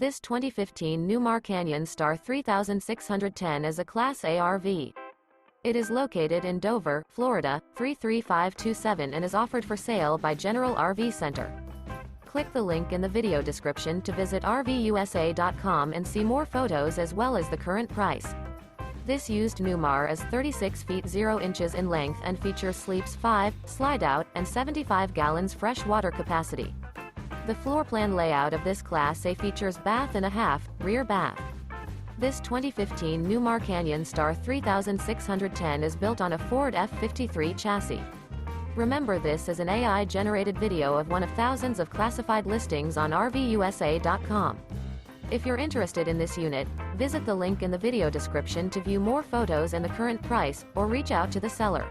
This 2015 Newmar Canyon Star 3610 is a Class A RV. It is located in Dover, Florida, 33527 and is offered for sale by General RV Center. Click the link in the video description to visit RVUSA.com and see more photos as well as the current price. This used Newmar is 36 feet 0 inches in length and features sleeps 5, Slideout, and 75 gallons fresh water capacity. The floor plan layout of this Class A features bath and a half, rear bath. This 2015 Newmar Canyon Star 3610 is built on a Ford F-53 chassis. Remember, this is an AI-generated video of one of thousands of classified listings on RVUSA.com. If you're interested in this unit, visit the link in the video description to view more photos and the current price, or reach out to the seller.